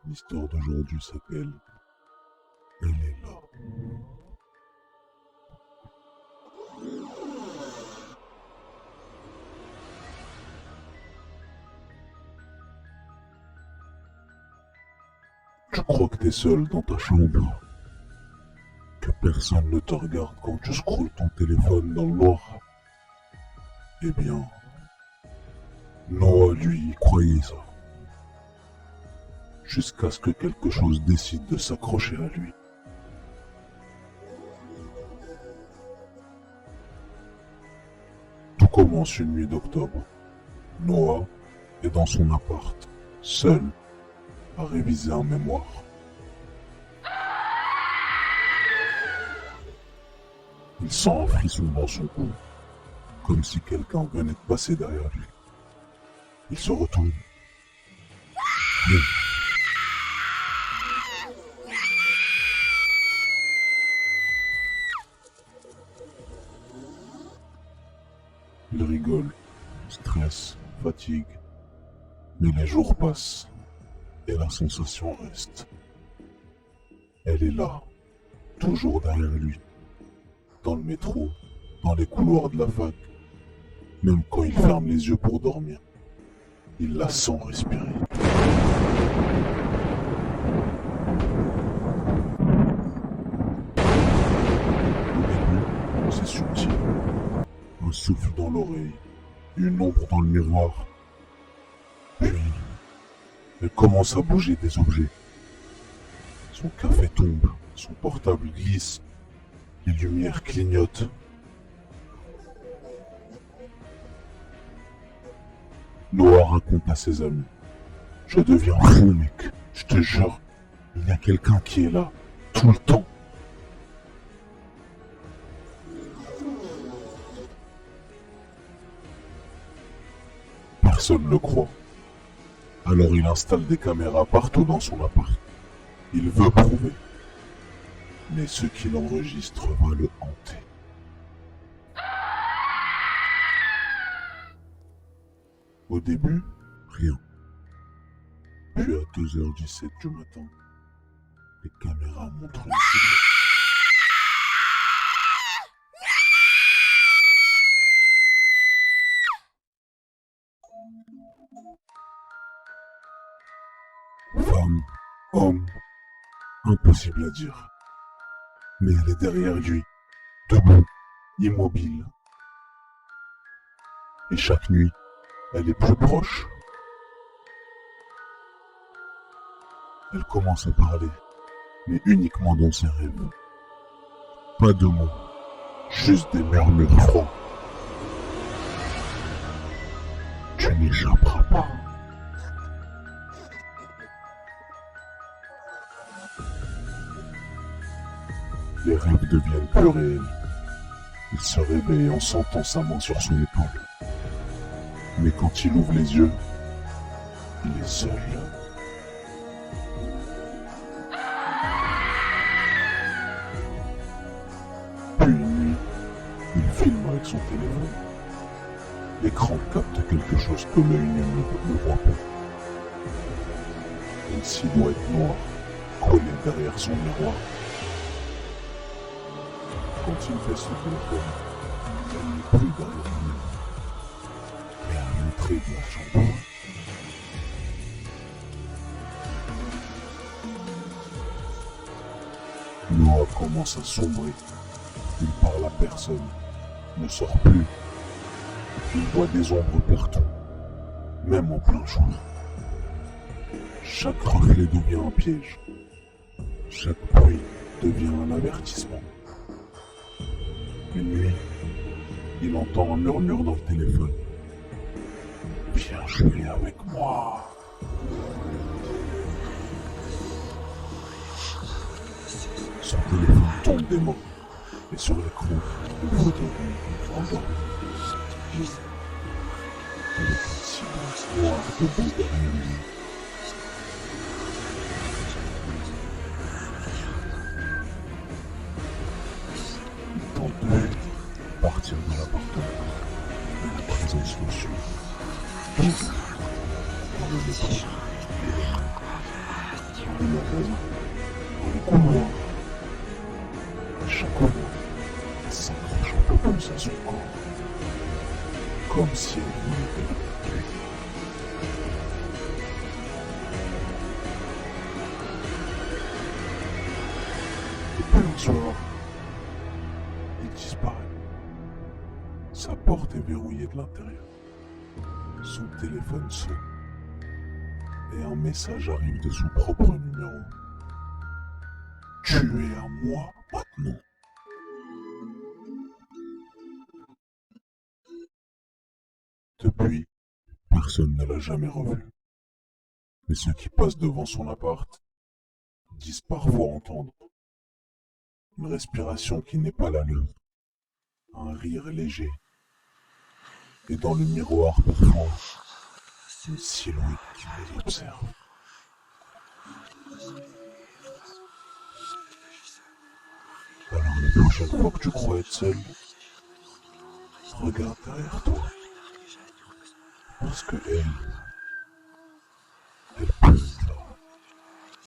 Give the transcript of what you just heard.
L'histoire d'aujourd'hui s'appelle Elle est là. Tu crois que t'es seul dans ta chambre, que personne ne te regarde quand tu scrolles ton téléphone dans le noir. Eh bien, Noah, lui, il croyait ça. Jusqu'à ce que quelque chose décide de s'accrocher à lui. Tout commence une nuit d'octobre. Noah est dans son appart, seul, à réviser un mémoire. Il sent un frisson dans son cou, comme si quelqu'un venait de passer derrière lui. Il se retourne. Rien. Il rigole, stress, fatigue. Mais les jours passent et la sensation reste. Elle est là, toujours derrière lui. Dans le métro, dans les couloirs de la fac. Même quand il ferme les yeux pour dormir, il la sent respirer. Au début, c'est subtil. Un souffle dans l'oreille, une ombre dans le miroir. Puis, elle commence à bouger des objets. Son café tombe, son portable glisse, les lumières clignotent. Noah raconte à ses amis. Je deviens fou, mec. Je te jure, il y a quelqu'un qui est là, tout le temps. Personne ne le croit. Alors il installe des caméras partout dans son appart. Il veut prouver. Mais ce qu'il enregistre va le hanter. Au début, rien. Puis à 2h17 du matin, les caméras montrent une silhouette. Femme, homme, impossible à dire. Mais elle est derrière lui, debout, immobile. Et chaque nuit, elle est plus proche. Elle commence à parler, mais uniquement dans ses rêves. Pas de mots, juste des murmures froids. Tu n'échapperas pas. Les rêves deviennent plus réels. Il se réveille en sentant sa main sur son épaule. Mais quand il ouvre les yeux, il est seul. Puis une nuit, il filme avec son téléphone. L'écran capte quelque chose que l'œil nu ne voit pas. Une silhouette noire collée derrière son miroir. Quand il fait son téléphone, elle n'est plus derrière lui, mais à l'entrée de la chambre. Noah commence à sombrer. Il parle à personne, ne sort plus. Il voit des ombres partout, même en plein jour. Chaque reflet devient un piège. Chaque bruit devient un avertissement. Une nuit, il entend un murmure dans le téléphone. Viens jouer avec moi. Son téléphone tombe des mains. Et sur l'écran, une photo endormie. Avec un silence noir debout derrière lui. Il tente de partir de l'appartement. Mais la présence le suit. Dans le métro. les magasins, dans les couloirs. À chaque fois, elle s'accroche un peu plus à son corps, comme si elle voulait le tuer. Et puis un soir, il disparaît. Sa porte est verrouillée de l'intérieur. Son téléphone sonne. Et un message arrive de son propre numéro. Tu es à moi maintenant. Depuis, personne ne l'a jamais revu. Mais ceux qui passent devant son appart disent parfois entendre une respiration qui n'est pas la leur, un rire léger, et dans le miroir parfois, une silhouette qui les observe. Alors la prochaine fois que tu crois être seul, regarde derrière toi, parce que elle